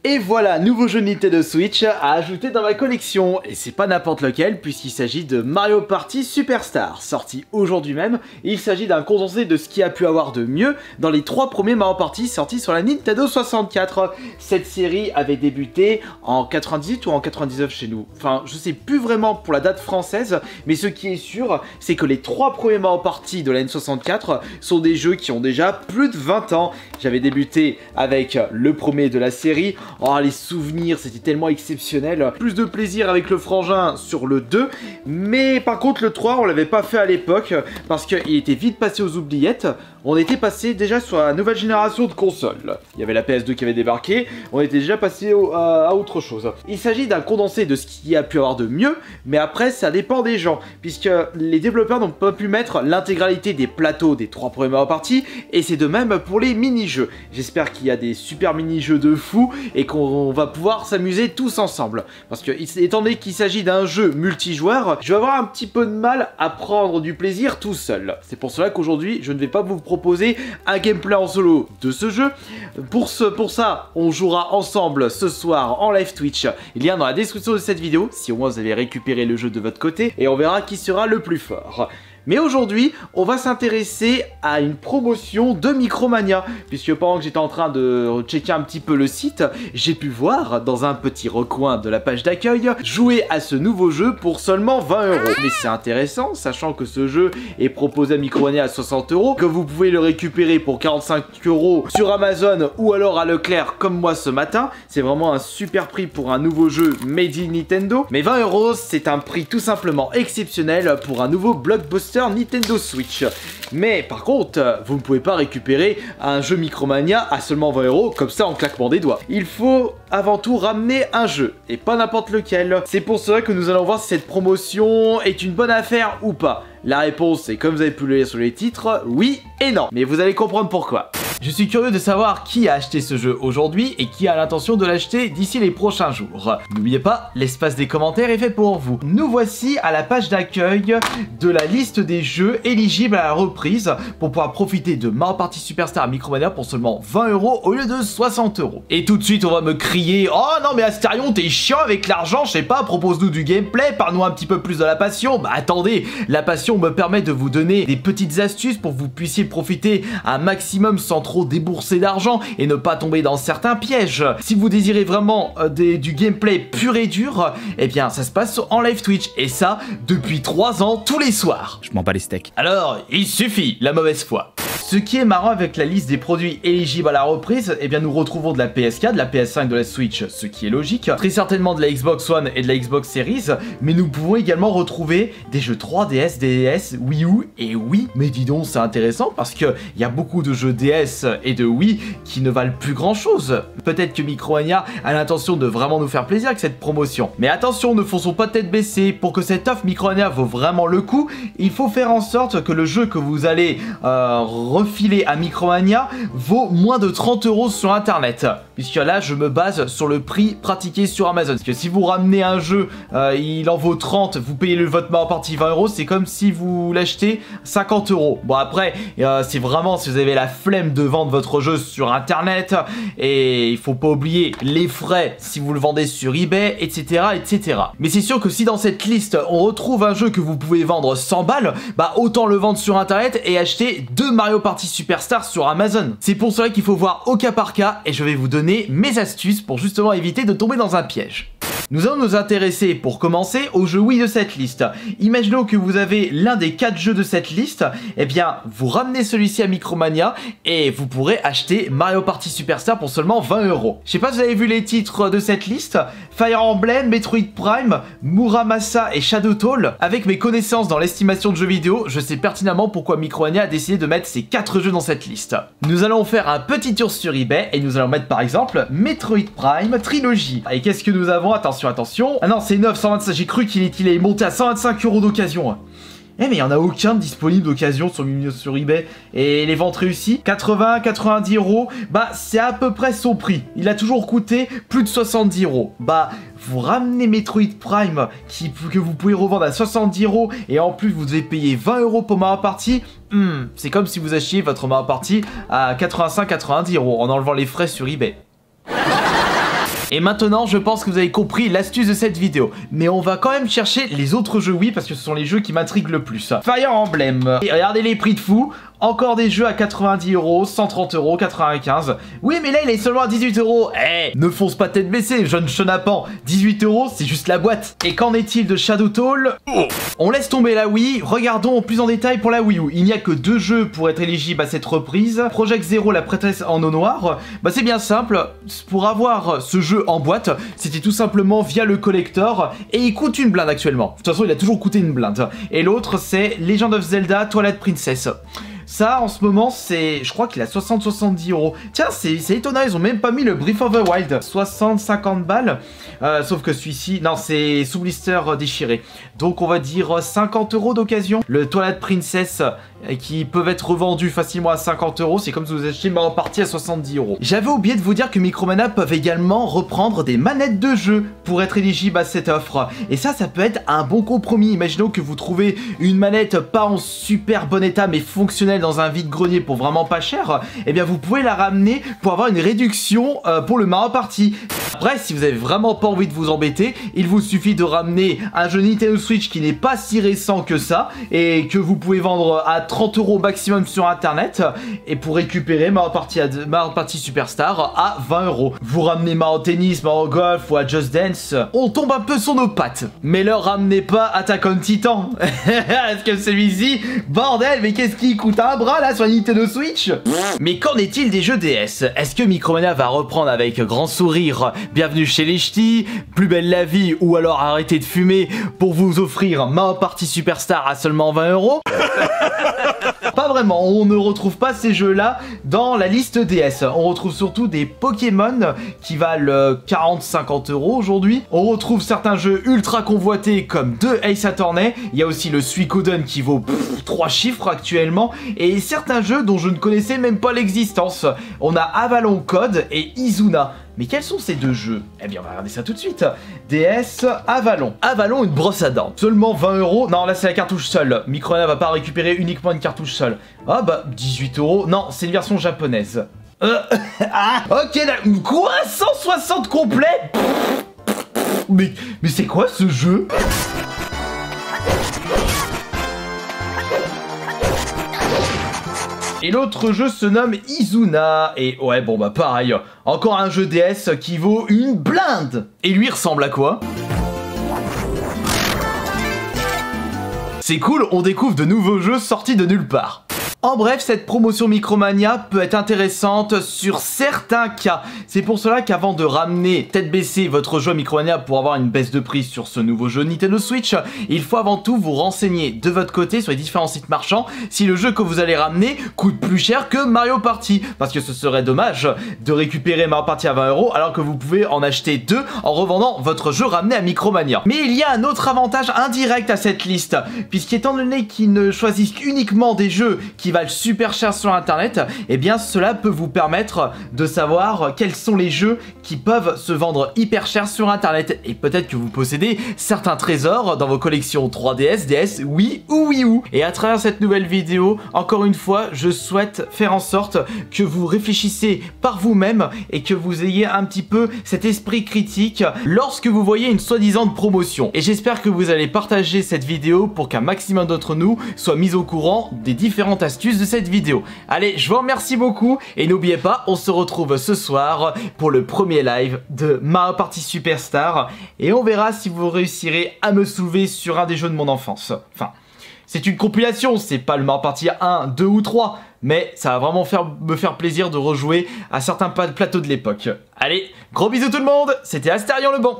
Et voilà, nouveau jeu Nintendo Switch à ajouter dans ma collection. Et c'est pas n'importe lequel, puisqu'il s'agit de Mario Party Superstar, sorti aujourd'hui même. Et il s'agit d'un condensé de ce qui a pu avoir de mieux dans les 3 premiers Mario Party sortis sur la Nintendo 64. Cette série avait débuté en 98 ou en 99 chez nous. Enfin, je sais plus vraiment pour la date française, mais ce qui est sûr, c'est que les 3 premiers Mario Party de la N64 sont des jeux qui ont déjà plus de 20 ans. J'avais débuté avec le premier de la série. Oh, les souvenirs, c'était tellement exceptionnel. Plus de plaisir avec le frangin sur le 2. Mais par contre, le 3, on l'avait pas fait à l'époque parce qu'il était vite passé aux oubliettes. On était passé déjà sur la nouvelle génération de consoles. Il y avait la PS2 qui avait débarqué. On était déjà passé à autre chose. Il s'agit d'un condensé de ce qui a pu avoir de mieux. Mais après, ça dépend des gens. Puisque les développeurs n'ont pas pu mettre l'intégralité des plateaux des 3 premiers Mario Party. Et c'est de même pour les mini-jeux. J'espère qu'il y a des super mini-jeux de fou et qu'on va pouvoir s'amuser tous ensemble. Parce que, étant donné qu'il s'agit d'un jeu multijoueur, je vais avoir un petit peu de mal à prendre du plaisir tout seul. C'est pour cela qu'aujourd'hui, je ne vais pas vous proposer un gameplay en solo de ce jeu. Pour ça, on jouera ensemble ce soir en live Twitch. Lien dans la description de cette vidéo, si au moins vous avez récupéré le jeu de votre côté, et on verra qui sera le plus fort. Mais aujourd'hui, on va s'intéresser à une promotion de Micromania, puisque pendant que j'étais en train de checker un petit peu le site, j'ai pu voir, dans un petit recoin de la page d'accueil, jouer à ce nouveau jeu pour seulement 20 €. Mais c'est intéressant, sachant que ce jeu est proposé à Micromania à 60 €, que vous pouvez le récupérer pour 45 € sur Amazon ou alors à Leclerc comme moi ce matin. C'est vraiment un super prix pour un nouveau jeu made in Nintendo. Mais 20 €, c'est un prix tout simplement exceptionnel pour un nouveau blockbuster Nintendo Switch. Mais par contre, vous ne pouvez pas récupérer un jeu Micromania à seulement 20 € comme ça en claquement des doigts. Il faut avant tout ramener un jeu, et pas n'importe lequel. C'est pour cela que nous allons voir si cette promotion est une bonne affaire ou pas. La réponse est, comme vous avez pu le lire sur les titres, oui et non. Mais vous allez comprendre pourquoi. Je suis curieux de savoir qui a acheté ce jeu aujourd'hui et qui a l'intention de l'acheter d'ici les prochains jours. N'oubliez pas, l'espace des commentaires est fait pour vous. Nous voici à la page d'accueil de la liste des jeux éligibles à la reprise pour pouvoir profiter de Mario Party Superstar Micromania pour seulement 20 € au lieu de 60 €. Et tout de suite, on va me crier: oh non mais Astérion, t'es chiant avec l'argent, je sais pas, propose-nous du gameplay, parle-nous un petit peu plus de la passion. Bah attendez, la passion me permet de vous donner des petites astuces pour que vous puissiez profiter un maximum sans trop débourser d'argent et ne pas tomber dans certains pièges. Si vous désirez vraiment du gameplay pur et dur, eh bien ça se passe en live Twitch, et ça depuis 3 ans tous les soirs. Je m'en bats les steaks. Alors il suffit la mauvaise foi. Ce qui est marrant avec la liste des produits éligibles à la reprise, eh bien nous retrouvons de la PS4, de la PS5, de la Switch, ce qui est logique, très certainement de la Xbox One et de la Xbox Series, mais nous pouvons également retrouver des jeux 3DS, DS, Wii U et Wii. Mais dis donc, c'est intéressant parce qu'il y a beaucoup de jeux DS et de Wii qui ne valent plus grand chose. Peut-être que Micromania a l'intention de vraiment nous faire plaisir avec cette promotion. Mais attention, ne fonçons pas tête baissée. Pour que cette offre Micromania vaut vraiment le coup, il faut faire en sorte que le jeu que vous allez refiler à Micromania vaut moins de 30 € sur internet, puisque là je me base sur le prix pratiqué sur Amazon. Parce que si vous ramenez un jeu, il en vaut 30, vous payez votre Mario Party 20 €, c'est comme si vous l'achetez 50 €. Bon après, c'est vraiment si vous avez la flemme de vendre votre jeu sur internet, et il faut pas oublier les frais si vous le vendez sur eBay, etc., etc. Mais c'est sûr que si dans cette liste on retrouve un jeu que vous pouvez vendre 100 balles, bah autant le vendre sur internet et acheter 2 Mario Party Superstar sur Amazon. C'est pour cela qu'il faut voir au cas par cas, et je vais vous donner mes astuces pour justement éviter de tomber dans un piège. Nous allons nous intéresser pour commencer aux jeux Wii de cette liste. Imaginons que vous avez l'un des 4 jeux de cette liste, eh bien vous ramenez celui-ci à Micromania et vous pourrez acheter Mario Party Superstar pour seulement 20 €. Je sais pas si vous avez vu les titres de cette liste: Fire Emblem, Metroid Prime, Muramasa et Shadow Tall. Avec mes connaissances dans l'estimation de jeux vidéo, je sais pertinemment pourquoi Micromania a décidé de mettre ces 4 jeux dans cette liste. Nous allons faire un petit tour sur eBay et nous allons mettre par exemple Metroid Prime Trilogy. Et qu'est-ce que nous avons? Attention. Ah non, c'est 925, j'ai cru qu'il est monté à 125 € d'occasion. Eh mais il n'y en a aucun disponible d'occasion sur eBay. Et les ventes réussies, 80, 90 €, bah c'est à peu près son prix. Il a toujours coûté plus de 70 €. Bah vous ramenez Metroid Prime que vous pouvez revendre à 70 € et en plus vous devez payer 20 € pour Mario Party. C'est comme si vous achetiez votre Mario Party à 85-90 € en enlevant les frais sur eBay. Et maintenant, je pense que vous avez compris l'astuce de cette vidéo. Mais on va quand même chercher les autres jeux Wii parce que ce sont les jeux qui m'intriguent le plus. Fire Emblem. Et regardez les prix de fou. Encore des jeux à 90 €, 130 €, 95. Oui, mais là, il est seulement à 18 €. Eh, ne fonce pas tête baissée, jeune chenapan. 18 €, c'est juste la boîte. Et qu'en est-il de Shadow Tall? On laisse tomber la Wii. Regardons plus en détail pour la Wii U. Il n'y a que 2 jeux pour être éligible à cette reprise. Project Zero, la prêtresse en eau noire. Bah, c'est bien simple. Pour avoir ce jeu en boîte, c'était tout simplement via le collector. Et il coûte une blinde actuellement. De toute façon, il a toujours coûté une blinde. Et l'autre, c'est Legend of Zelda Twilight Princess. Ça, en ce moment, c'est... Je crois qu'il a 60-70 €. Tiens, c'est étonnant, ils ont même pas mis le Breath of the Wild. 60-50 balles. Sauf que celui-ci... Non, c'est sous blister déchiré. Donc, on va dire 50 € d'occasion. Le Twilight Princess, qui peuvent être revendus facilement à 50 €. C'est comme si vous achetiez Mario Party à 70 €. J'avais oublié de vous dire que Micromania peuvent également reprendre des manettes de jeu pour être éligibles à cette offre. Et ça peut être un bon compromis. Imaginons que vous trouvez une manette pas en super bon état, mais fonctionnelle dans un vide-grenier pour vraiment pas cher. Eh bien, vous pouvez la ramener pour avoir une réduction pour le Mario Party. Après, si vous avez vraiment pas envie de vous embêter, il vous suffit de ramener un jeu Nintendo Switch qui n'est pas si récent que ça et que vous pouvez vendre à 30 € maximum sur internet, et pour récupérer Mario Party Superstar à 20 €. Vous ramenez Mario Tennis, Mario Golf ou à Just Dance, on tombe un peu sur nos pattes. Mais leur ramenez pas Attack on Titan. Est-ce que celui-ci, bordel, mais qu'est-ce qui coûte un bras là sur Nintendo Switch? Mais qu'en est-il des jeux DS? Est-ce que Micromania va reprendre avec grand sourire Bienvenue chez les Ch'tis, Plus belle la vie, ou alors arrêtez de fumer pour vous offrir Mario Party Superstar à seulement 20 €? Pas vraiment, on ne retrouve pas ces jeux-là dans la liste DS. On retrouve surtout des Pokémon qui valent 40-50 € aujourd'hui. On retrouve certains jeux ultra convoités comme 2 Ace Attorney. Il y a aussi le Suikoden qui vaut 3 chiffres actuellement. Et certains jeux dont je ne connaissais même pas l'existence. On a Avalon Code et Izuna. Mais quels sont ces deux jeux? Eh bien, on va regarder ça tout de suite. DS, Avalon. Avalon, une brosse à dents. Seulement 20 €. Non, là, c'est la cartouche seule. Micromania va pas récupérer uniquement une cartouche seule. Ah bah, 18 €. Non, c'est une version japonaise. Ok, quoi? 160 complet? Mais c'est quoi ce jeu? Et l'autre jeu se nomme Izuna. Et ouais, bon bah pareil, encore un jeu DS qui vaut une blinde. Et lui ressemble à quoi? C'est cool, on découvre de nouveaux jeux sortis de nulle part. En bref, cette promotion Micromania peut être intéressante sur certains cas. C'est pour cela qu'avant de ramener tête baissée votre jeu Micromania pour avoir une baisse de prix sur ce nouveau jeu Nintendo Switch, il faut avant tout vous renseigner de votre côté sur les différents sites marchands si le jeu que vous allez ramener coûte plus cher que Mario Party. Parce que ce serait dommage de récupérer Mario Party à 20 € alors que vous pouvez en acheter 2 en revendant votre jeu ramené à Micromania. Mais il y a un autre avantage indirect à cette liste, puisqu'étant donné qu'ils ne choisissent uniquement des jeux qui valent super cher sur internet, et bien cela peut vous permettre de savoir quels sont les jeux qui peuvent se vendre hyper cher sur internet. Et peut-être que vous possédez certains trésors dans vos collections 3DS, DS, Wii ou Wii U. Et à travers cette nouvelle vidéo, encore une fois, je souhaite faire en sorte que vous réfléchissez par vous-même et que vous ayez un petit peu cet esprit critique lorsque vous voyez une soi-disant promotion. Et j'espère que vous allez partager cette vidéo pour qu'un maximum d'entre nous soient mis au courant des différentes astuces de cette vidéo. Allez, je vous remercie beaucoup et n'oubliez pas, on se retrouve ce soir pour le premier live de Mario Party Superstar et on verra si vous réussirez à me soulever sur un des jeux de mon enfance. Enfin, c'est une compilation, c'est pas le Mario Party 1, 2 ou 3, mais ça va vraiment me faire plaisir de rejouer à certains plateaux de l'époque. Allez, gros bisous tout le monde, c'était Astérion le bon.